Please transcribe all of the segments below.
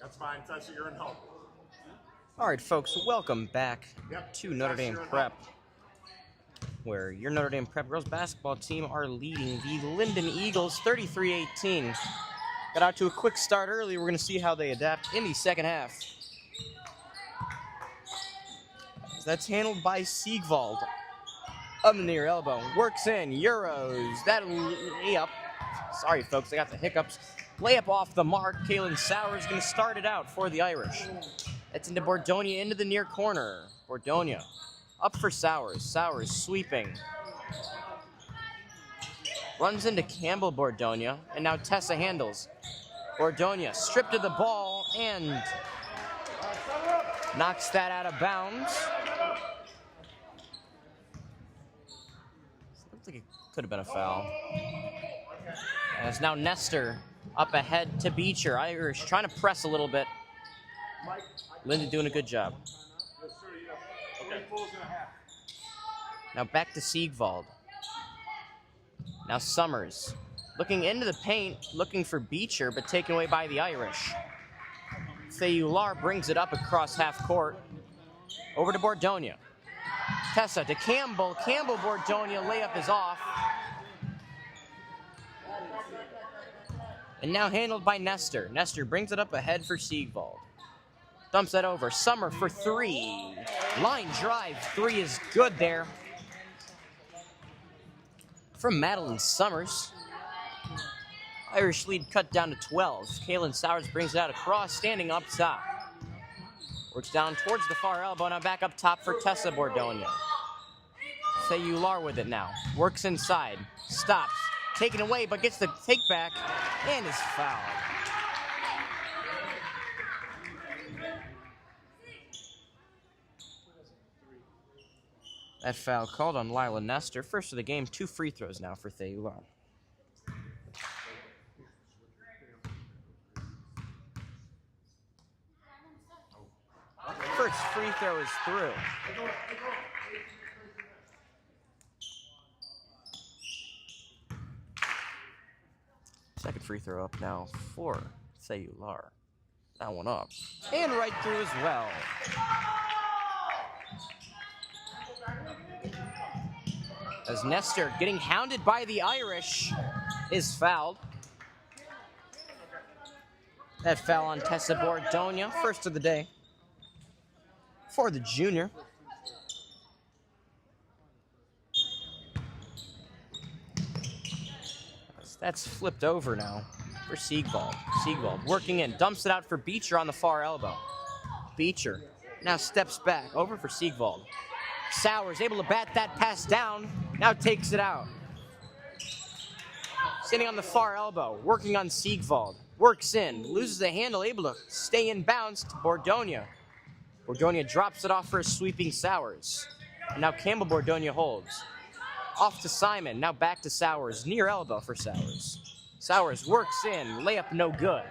That's fine, Tessa, you're in help. All right, folks, welcome back to Notre Dame Prep, where your Notre Dame Prep girls basketball team are leading the Linden Eagles 33-18. Got out to a quick start early. We're going to see how they adapt in the second half. That's handled by Siegwald. Up in the near elbow. Works in. Euros. That layup. Sorry, folks. I got the hiccups. Layup off the mark. Kaylin Sowers going to start it out for the Irish. That's into Bordonia into the near corner. Bordonia up for Sowers. Sowers sweeping. Runs into Campbell Bordonia. And now Tessa handles. Bordonia stripped of the ball and knocks that out of bounds. Looks like it could have been a foul. As now Nestor up ahead to Beecher. Irish trying to press a little bit. Linden doing a good job. Now back to Siegwald. Now Summers looking into the paint, looking for Beecher, but taken away by the Irish. Theular brings it up across half court. Over to Bordonia. Tessa to Campbell. Campbell, Bordonia, layup is off. And now handled by Nestor. Nestor brings it up ahead for Siegwald. Dumps that over. Summer for three. Line drive. Three is good there. From Madeline Summers. Irish lead cut down to 12. Kaylin Sowers brings it out across, standing up top. Works down towards the far elbow. Now back up top for Tessa Bordonia. Theular with it now. Works inside. Stops. Taken away, but gets the take back and is fouled. That foul called on Lila Nestor. First of the game, 2 free throws now for Theular. First free throw is through. Second free throw up now for Theular. That one up. And right through as well. As Nestor, getting hounded by the Irish, is fouled. That foul on Tessa Bordonia, first of the day for the junior. That's flipped over now for Siegwald. Siegwald working in, dumps it out for Beecher on the far elbow. Beecher now steps back, over for Siegwald. Sowers able to bat that pass down, now takes it out. Sitting on the far elbow, working on Siegwald. Works in, loses the handle, able to stay in bounds to Bordonia. Bordonia drops it off for a sweeping Sowers. And now Campbell Bordonia holds. Off to Simon, now back to Sowers. Near elbow for Sowers. Sowers works in, layup no good.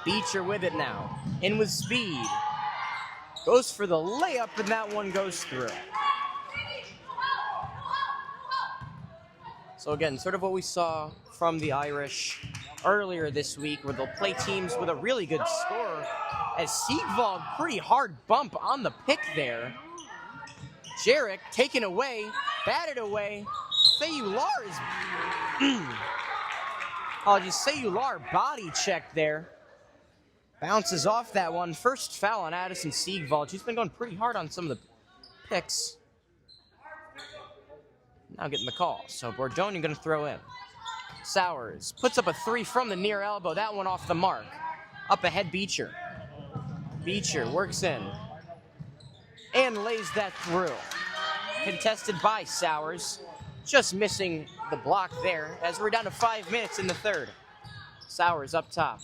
Beecher with it now, in with speed. Goes for the layup, and that one goes through. So again, sort of what we saw from the Irish earlier this week, where they'll play teams with a really good scorer. As Siegwald, pretty hard bump on the pick there. Jarek taken away, batted away. Theular is... Apologies, Theular body check there. Bounces off that one. First foul on Addison Siegwald. She's been going pretty hard on some of the picks. Now getting the call. So Bordonia going to throw in. Sowers puts up a 3 from the near elbow. That one off the mark. Up ahead, Beecher. Beecher works in and lays that through. Contested by Sowers. Just missing the block there as we're down to 5 minutes in the third. Sowers up top.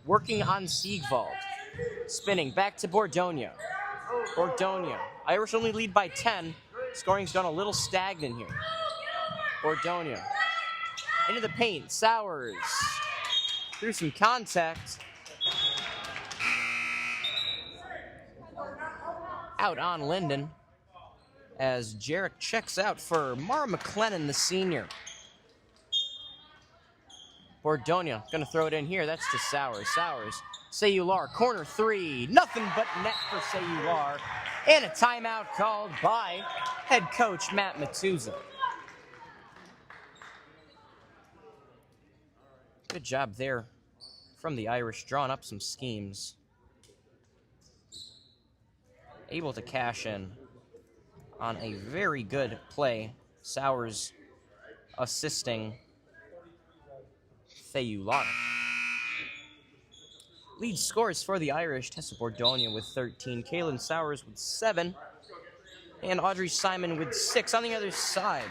Working on Siegwald. Spinning back to Bordonia. Bordonia. Irish only lead by 10. Scoring's gone a little stagnant here. Bordonia. Into the paint. Sowers. Through some contact. Out on Linden. As Jarek checks out for Mara McLennan, the senior. Bordonia gonna throw it in here. That's to Sowers. Sowers. Sayular, corner three. Nothing but net for Sayular. And a timeout called by head coach Matt Matuza. Good job there from the Irish, drawing up some schemes. Able to cash in on a very good play. Sowers assisting Sayular. Lead scores for the Irish, Tessa Bordonia with 13, Kaylin Sowers with 7, and Audrey Simon with 6. On the other side,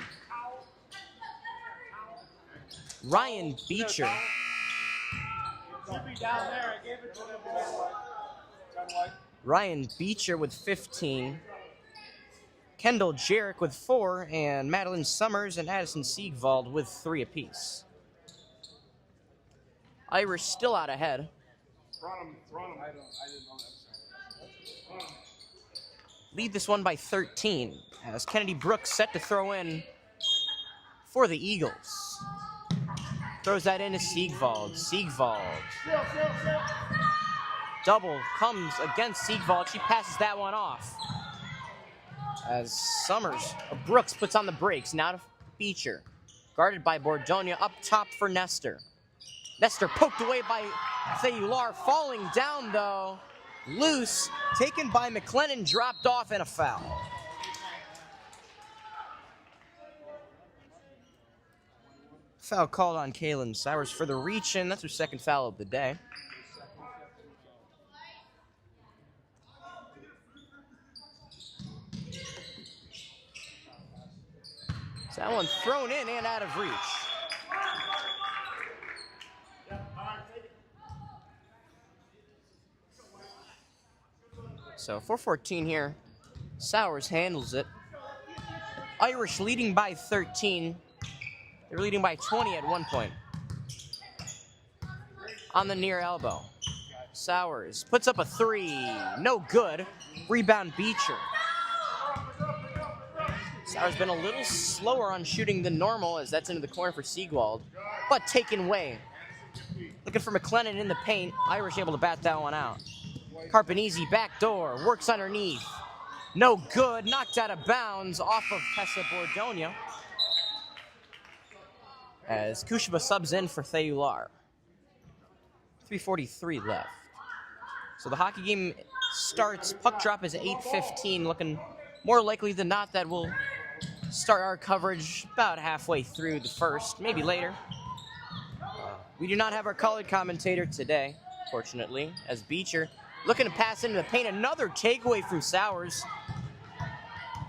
Ryan Beecher. Ryan Beecher with 15, Kendall Jarek with 4, and Madeline Summers and Addison Siegwald with 3 apiece. Irish still out ahead. Lead this one by 13 as Kennedy Brooks set to throw in for the Eagles. Throws that into Siegwald. Siegwald. Double comes against Siegwald. She passes that one off. As Brooks puts on the brakes. Now to Beecher. Guarded by Bordonia. Up top for Nestor. Nestor poked away by Sayular. Falling down though. Loose. Taken by McLennan. Dropped off and a foul. Foul called on Kaylin Sowers for the reach-in. That's her second foul of the day. So that one thrown in and out of reach. So 4:14 here. Sowers handles it. Irish leading by 13. They were leading by 20 at one point. On the near elbow. Sowers puts up a 3. No good. Rebound Beecher. Sowers been a little slower on shooting than normal as that's into the corner for Siegwald. But taken away. Looking for McLennan in the paint. Irish able to bat that one out. Carpanese backdoor. Works underneath. No good. Knocked out of bounds off of Tessa Bordonia. As Kushaba subs in for Sayular. 3:43 left. So the hockey game starts. Puck drop is 8:15. Looking more likely than not that we'll start our coverage about halfway through the first, maybe later. We do not have our colored commentator today, fortunately, as Beecher looking to pass into the paint. Another takeaway from Sowers.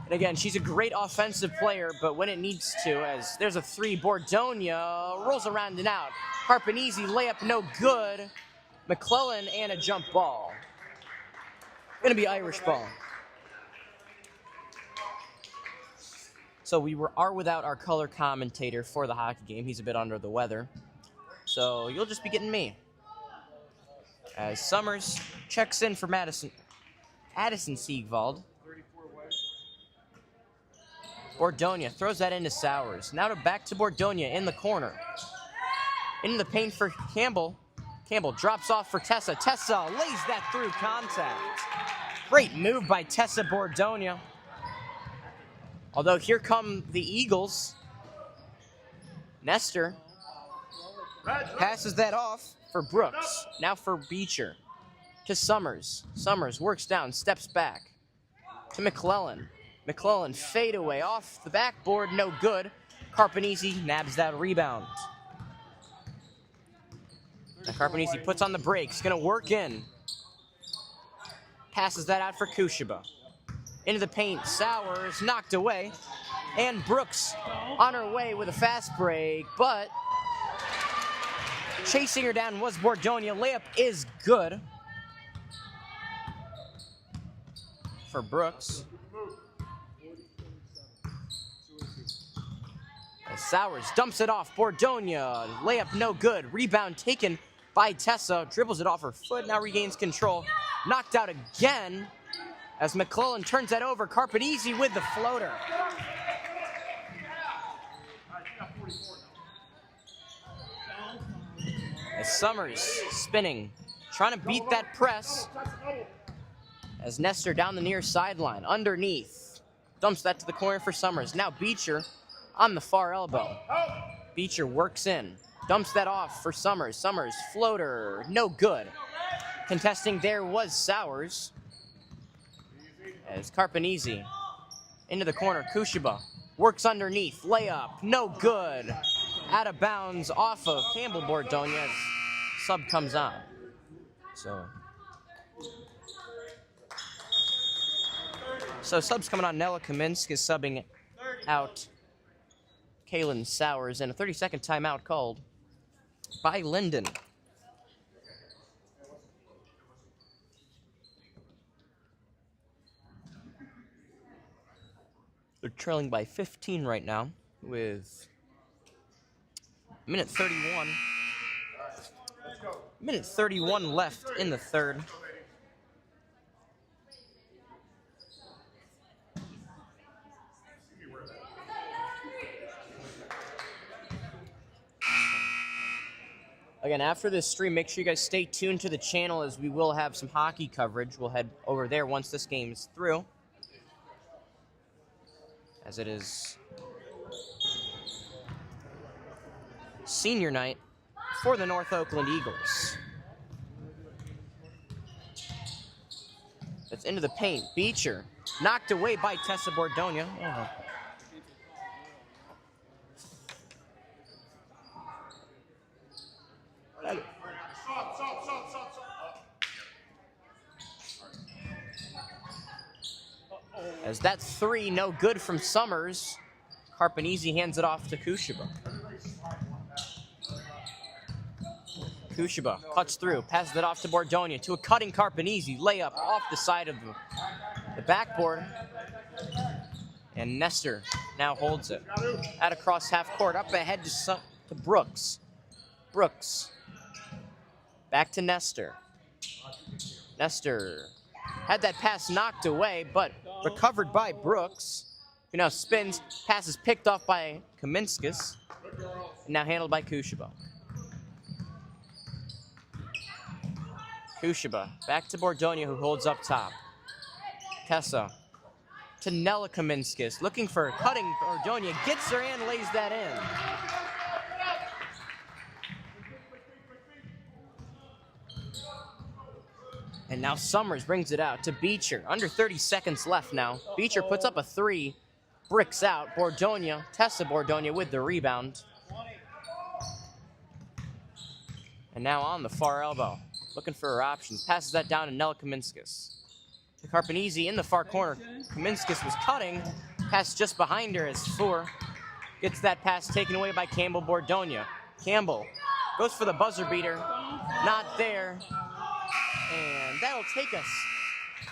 And again, she's a great offensive player, but when it needs to, as there's a 3, Bordonia rolls around and out. Carpanese, layup no good. McClellan and a jump ball. Gonna be Irish ball. So we are without our color commentator for the hockey game. He's a bit under the weather. So you'll just be getting me. As Summers checks in for Addison Siegwald. Bordonia throws that into Sowers. Now back to Bordonia in the corner. In the paint for Campbell. Campbell drops off for Tessa. Tessa lays that through contact. Great move by Tessa Bordonia. Although here come the Eagles. Nestor passes that off for Brooks. Now for Beecher. To Summers. Summers works down, steps back. To McClellan. McClellan fade away off the backboard, no good. Carpanese nabs that rebound. Now Carpanese puts on the brakes, gonna work in. Passes that out for Kushaba. Into the paint, Sowers knocked away. And Brooks on her way with a fast break, but chasing her down was Bordonia. Layup is good for Brooks. As Sowers dumps it off. Bordonia, layup no good. Rebound taken by Tessa. Dribbles it off her foot, now regains control. Knocked out again as McClellan turns that over. Carpanese with the floater. Summers spinning, trying to beat that press. As Nestor down the near sideline, underneath. Dumps that to the corner for Summers. Now Beecher on the far elbow. Beecher works in, dumps that off for Summers. Summers, floater, no good. Contesting there was Sowers. As Carpanese into the corner, Kushiba works underneath, layup, no good. Out of bounds off of Campbell Bordonia as sub comes on. So subs coming on. Nella Kaminsk is subbing out Kalen Sowers, and a 30-second timeout called by Linden. They're trailing by 15 right now with minute 31 left in the third. Again, after this stream, make sure you guys stay tuned to the channel as we will have some hockey coverage. We'll head over there once this game's through, as it is senior night for the North Oakland Eagles. That's into the paint. Beecher knocked away by Tessa Bordonia. Oh. As that three, no good from Summers. Carpanese hands it off to Kushiba. Kushiba cuts through, passes it off to Bordonia, to a cutting Carpanese. Layup off the side of the backboard. And Nestor now holds it. Out across half court, up ahead to Brooks. Brooks. Back to Nestor. Nestor had that pass knocked away, but recovered by Brooks, who now spins. Pass is picked off by Kaminskis, and now handled by Kushiba. Kushiba back to Bordonia, who holds up top. Tessa to Nella Kaminskis, looking for a cutting. Bordonia gets her and lays that in. And now Summers brings it out to Beecher. Under 30 seconds left now. Beecher puts up a three, bricks out. Bordonia, Tessa Bordonia with the rebound. And now on the far elbow, looking for her options. Passes that down to Nella Kaminskis. To Carpanese in the far corner. Kaminskis was cutting. Pass just behind her as Four gets that pass taken away by Campbell Bordonia. Campbell goes for the buzzer beater. Not there. And that'll take us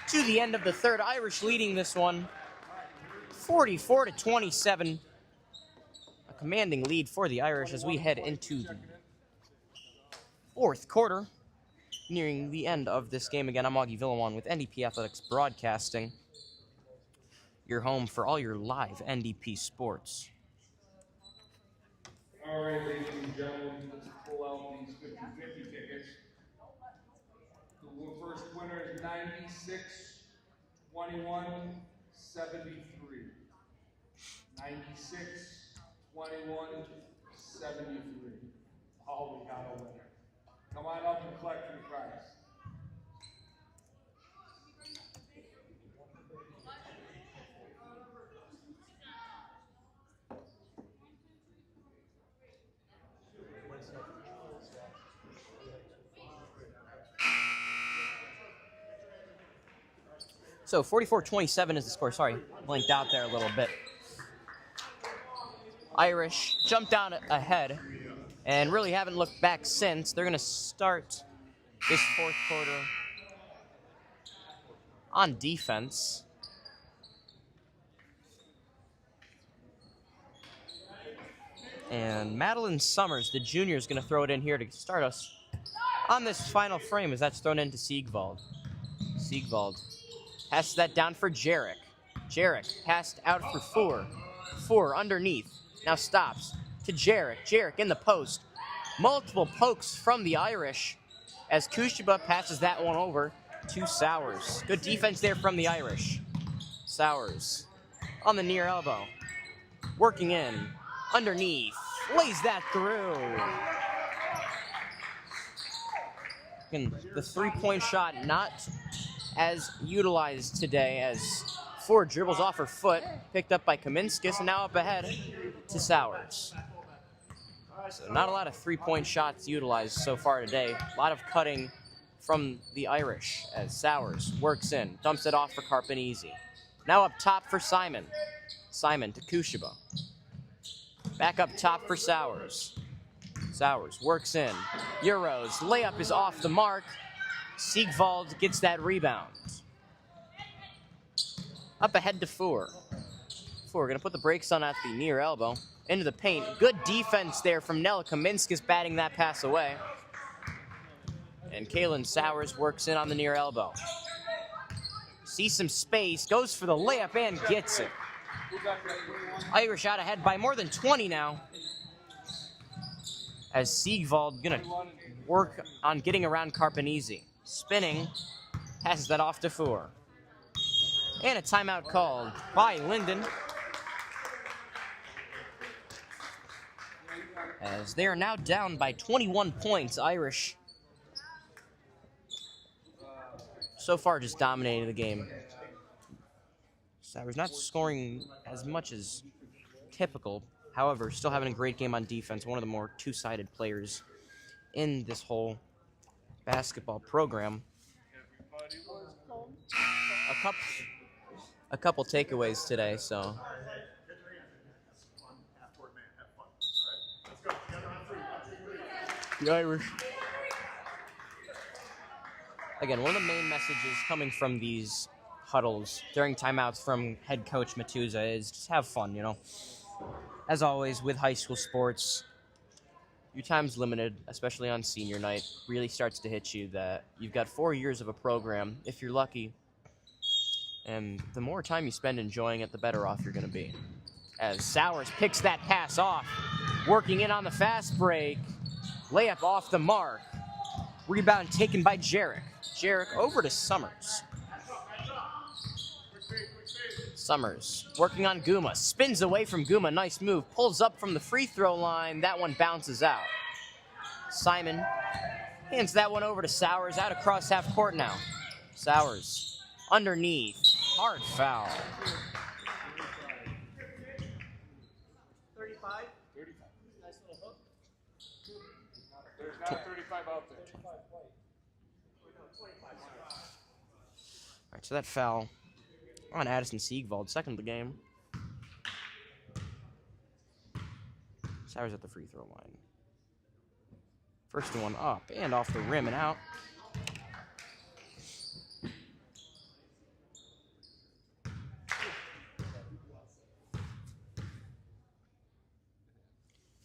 to the end of the third. Irish leading this one 44-27. A commanding lead for the Irish as we head into the fourth quarter. Nearing the end of this game. Again, I'm Augie Villawan with NDP Athletics Broadcasting, your home for all your live NDP sports. All right, ladies and gentlemen, let's pull out these 50-50 tickets. The first winner is 96-21-73. 96-21-73. Oh, we got a winner. Come on up and collect your prize. So 44-27 is the score. Sorry, blinked out there a little bit. Irish jumped down ahead and really haven't looked back since. They're going to start this fourth quarter on defense. And Madeline Summers, the junior, is going to throw it in here to start us on this final frame as that's thrown into Siegwald. Siegwald passes that down for Jarek. Jarek passed out for Four. Four underneath. Now stops to Jarek. Jarek in the post. Multiple pokes from the Irish as Kushiba passes that one over to Sowers. Good defense there from the Irish. Sowers on the near elbow. Working in. Underneath. Lays that through. And the three-point shot not as utilized today as Ford dribbles off her foot. Picked up by Kaminskis and now up ahead to Sowers. So not a lot of three-point shots utilized so far today. A lot of cutting from the Irish as Sowers works in. Dumps it off for Carpenese. Now up top for Simon. Simon to Kushiba. Back up top for Sowers. Sowers works in. Euros. Layup is off the mark. Siegwald gets that rebound. Up ahead to Four. Four going to put the brakes on at the near elbow. Into the paint. Good defense there from Nella Kaminskis batting that pass away. And Kaylin Sowers works in on the near elbow. Sees some space. Goes for the layup and gets it. Irish out ahead by more than 20 now. As Siegwald going to work on getting around Carpenese. Spinning. Passes that off to Four. And a timeout called by Linden. As they are now down by 21 points, Irish so far just dominating the game. Sowers not scoring as much as typical, however, still having a great game on defense. One of the more two-sided players in this whole basketball program. A couple takeaways today, so. The Irish. Again, one of the main messages coming from these huddles during timeouts from head coach Matuza is just have fun, you know. As always, with high school sports, your time's limited, especially on senior night. Really starts to hit you that you've got 4 years of a program, if you're lucky. And the more time you spend enjoying it, the better off you're going to be. As Sowers picks that pass off, working in on the fast break. Layup off the mark. Rebound taken by Jarek. Jarek over to Summers. Summers working on Guma. Spins away from Guma. Nice move. Pulls up from the free throw line. That one bounces out. Simon hands that one over to Sowers. Out across half court now. Sowers underneath. Hard foul. 35. Nice little hook. There's not 35 out there. All right, so that foul on Addison Siegwald, second of the game. Sowers at the free throw line. First one up and off the rim and out.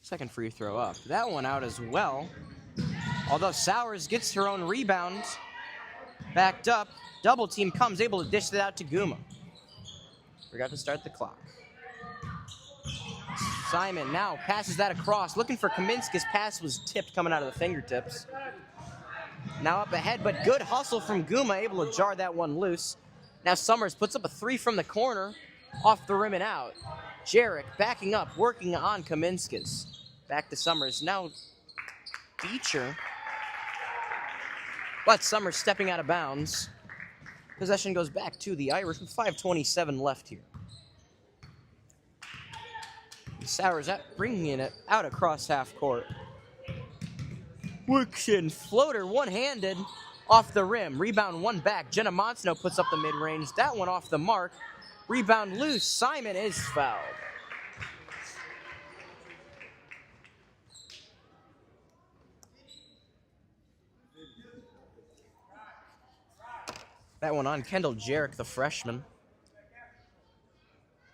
Second free throw up. That one out as well. Although Sowers gets her own rebound. Backed up. Double team comes, able to dish it out to Guma. Forgot to start the clock. Simon now passes that across. Looking for Kaminskis. Pass was tipped coming out of the fingertips. Now up ahead, but good hustle from Guma. Able to jar that one loose. Now Summers puts up a three from the corner. Off the rim and out. Jarek backing up, working on Kaminskis. Back to Summers. Now Beecher. But Summers stepping out of bounds. Possession goes back to the Irish with 5:27 left here. Sowers bringing it out across half court. Works in floater, one-handed, off the rim. Rebound one back. Jenna Monsno puts up the mid-range. That one off the mark. Rebound loose. Simon is fouled. That one on Kendall Jarek, the freshman.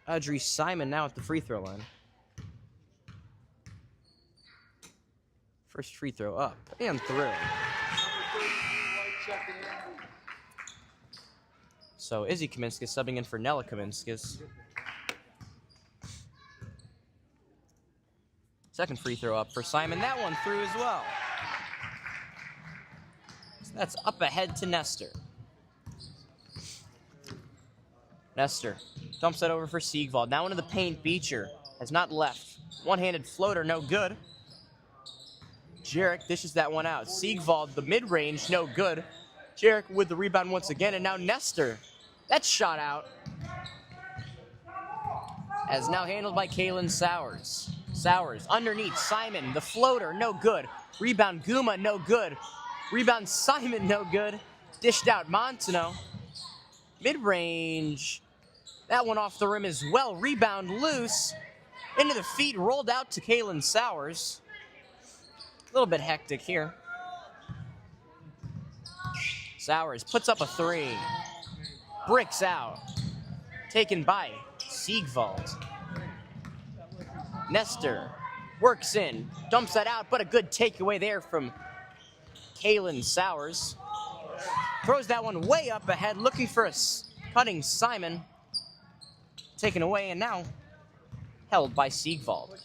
Audrey Simon now at the free throw line. First free throw up and through. So Izzy Kaminskis subbing in for Nella Kaminskis. Second free throw up for Simon. That one through as well. So that's up ahead to Nestor. Nestor dumps that over for Siegwald. Now into the paint. Beecher has not left. One-handed floater, no good. Jarek dishes that one out. Siegwald, the mid-range, no good. Jarek with the rebound once again, and now Nestor. That's shot out. As now handled by Kalen Sowers. Sowers underneath Simon, the floater, no good. Rebound Guma, no good. Rebound Simon, no good. Dished out Montano. Mid-range. That one off the rim as well. Rebound loose. Into the feet, rolled out to Kalen Sowers. A little bit hectic here. Sowers puts up a three. Bricks out. Taken by Siegwald. Nestor works in. Dumps that out, but a good takeaway there from Kalen Sowers. Throws that one way up ahead, looking for a cutting Simon. Taken away, and now held by Siegwald.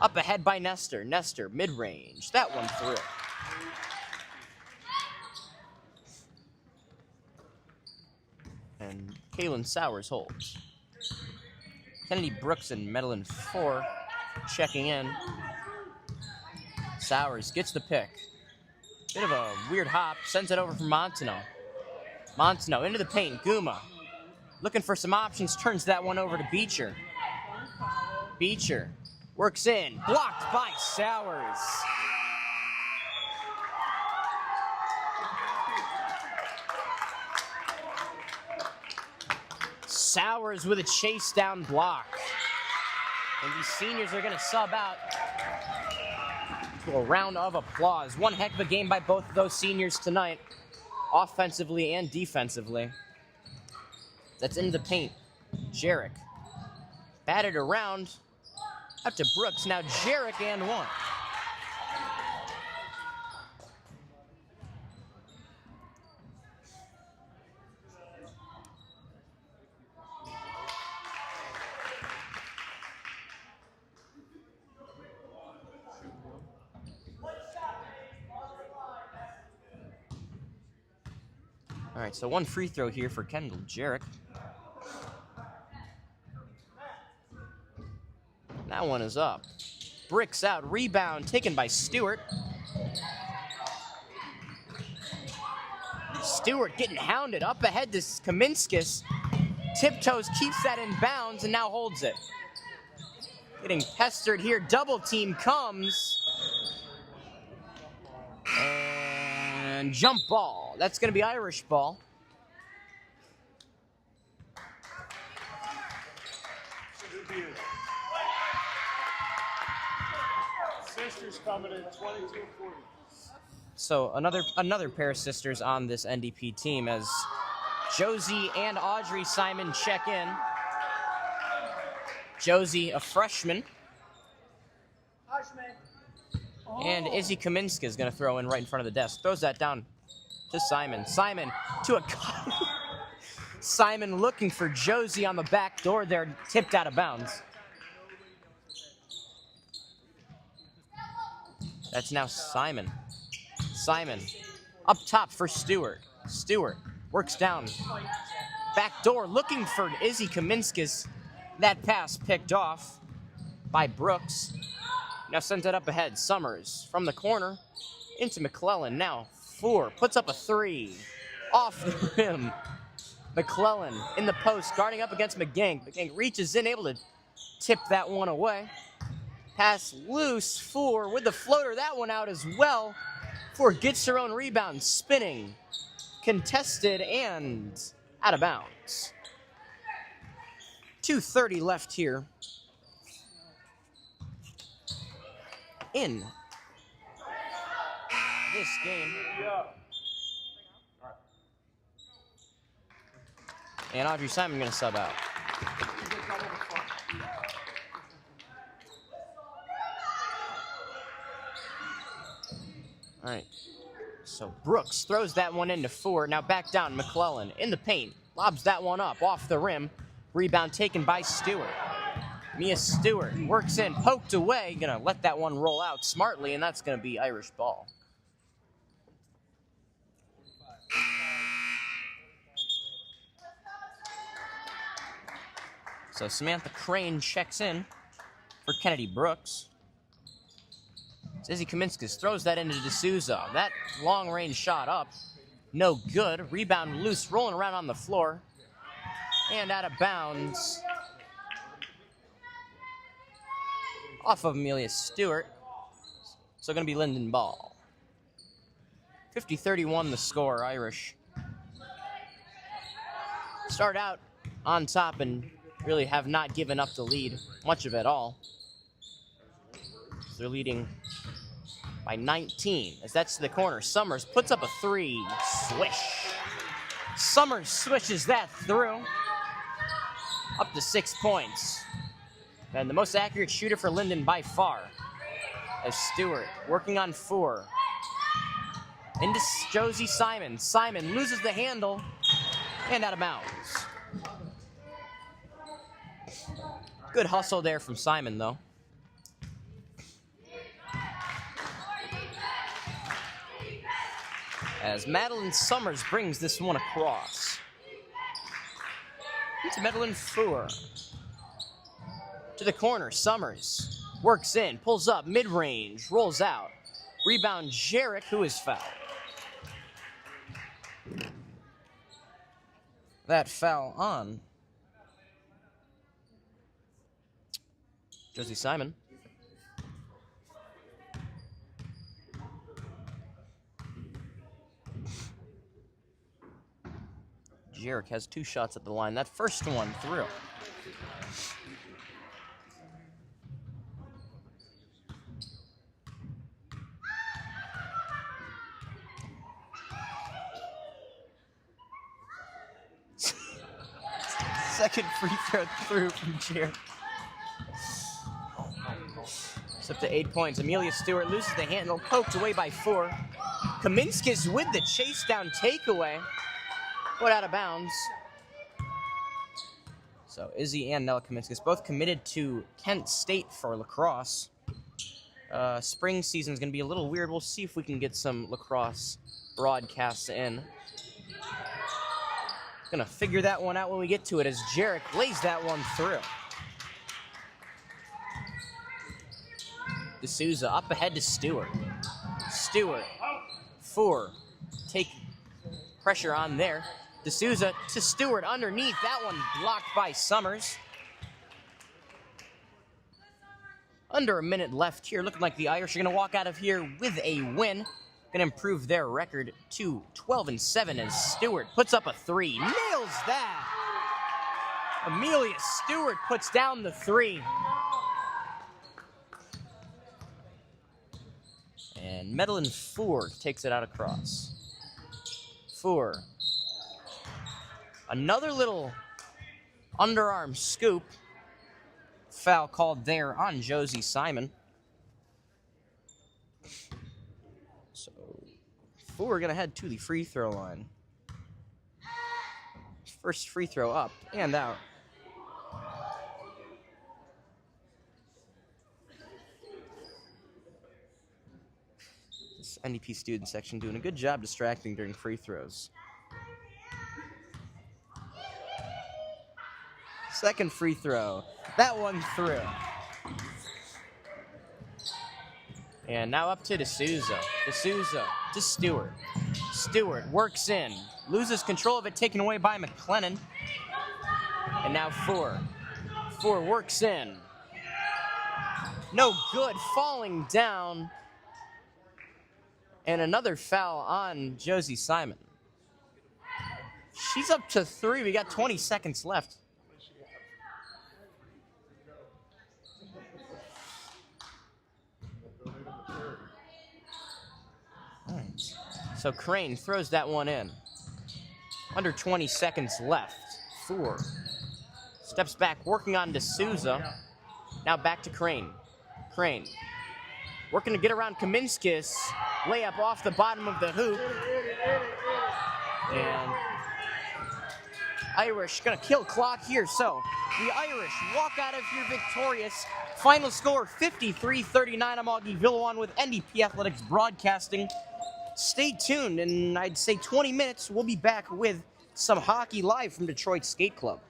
Up ahead by Nestor. Nestor, mid-range. That one through. And Kalen Sowers holds. Kennedy Brooks and Medellin 4 checking in. Sowers gets the pick. Bit of a weird hop. Sends it over for Montano. Montano into the paint. Guma looking for some options. Turns that one over to Beecher. Beecher works in. Blocked by Sowers. Sowers with a chase down block. And these seniors are going to sub out to a round of applause. One heck of a game by both of those seniors tonight, offensively and defensively. That's into the paint. Jarek batted around out to Brooks. Now Jarek and one. All right, so one free throw here for Kendall Jarek. That one is up. Bricks out, rebound taken by Stewart. Stewart getting hounded up ahead to Kaminskis. Tiptoes, keeps that in bounds, and now holds it. Getting pestered here, double team comes. And jump ball. That's going to be Irish ball. Sisters coming in 22-40. So another pair of sisters on this NDP team as Josie and Audrey Simon check in. Josie, a freshman. And Izzy Kaminska is going to throw in right in front of the desk. Throws that down to Simon. Simon to a cut. Simon looking for Josie on the back door there, tipped out of bounds. That's now Simon. Simon up top for Stewart. Stewart works down. Back door looking for Izzy Kaminskis. That pass picked off by Brooks. Now sends it up ahead. Summers from the corner into McClellan. Now 4. Puts up a 3. Off the rim. McClellan in the post guarding up against McGank. McGank reaches in, able to tip that one away. Pass loose. 4 with the floater. That one out as well. 4 gets her own rebound. Spinning. Contested and out of bounds. 2:30 left here in this game. And Audrey Simon going to sub out. All right. So Brooks throws that one into 4. Now back down. McClellan in the paint. Lobs that one up off the rim. Rebound taken by Stewart. Mia Stewart works in, poked away, gonna let that one roll out smartly, and that's gonna be Irish ball. So Samantha Crane checks in for Kennedy Brooks. Izzy Kaminskis throws that into D'Souza. That long-range shot up, no good. Rebound loose, rolling around on the floor. And out of bounds. Off of Amelia Stewart. So going to be Linden ball. 50-31 the score, Irish. Start out on top and really have not given up the lead, much of it all. They're leading by 19, as that's to the corner. Summers puts up a three. Swish. Summers swishes that through. Up to 6 points. And the most accurate shooter for Linden by far. As Stewart working on 4. Into Josie Simon. Simon loses the handle and out of bounds. Good hustle there from Simon, though. As Madeline Summers brings this one across. It's Madeline Fuhr. To the corner, Summers works in, pulls up, mid-range, rolls out. Rebound, Jarek, who is fouled. That foul on Josie Simon. Jarek has 2 shots at the line. That first one through. Second free throw through from Jarek. It's up to 8 points. Amelia Stewart loses the handle, poked away by 4. Kaminskis with the chase down takeaway. Put out of bounds. So Izzy and Nella Kaminskis both committed to Kent State for lacrosse. Spring season is going to be a little weird. We'll see if we can get some lacrosse broadcasts in. Gonna figure that one out when we get to it as Jarek lays that one through. D'Souza up ahead to Stewart. Stewart, 4, take pressure on there. D'Souza to Stewart underneath. That one blocked by Summers. Under a minute left here. Looking like the Irish are going to walk out of here with a win. Going to improve their record to 12-7 as Stewart puts up a 3. Nails that. Amelia Stewart puts down the 3. And Madeline Fuhr takes it out across. Fuhr. Another little underarm scoop. Foul called there on Josie Simon. So, Fuhr gonna head to the free throw line. First free throw up and out. This NDP student section doing a good job distracting during free throws. Second free throw. That one through. And now up to D'Souza. D'Souza to Stewart. Stewart works in. Loses control of it, taken away by McLennan. And now Fuhr. Fuhr works in. No good. Falling down. And another foul on Josie Simon. She's up to 3. We got 20 seconds left. So Crane throws that one in. Under 20 seconds left. Fuhr steps back, working on D'Souza. Now back to Crane. Crane working to get around Kaminskis. Layup off the bottom of the hoop. And Irish gonna kill clock here, so the Irish walk out of here victorious. Final score 53-39. I'm Augie Villawan with NDP Athletics Broadcasting. Stay tuned, and I'd say 20 minutes, we'll be back with some hockey live from Detroit Skate Club.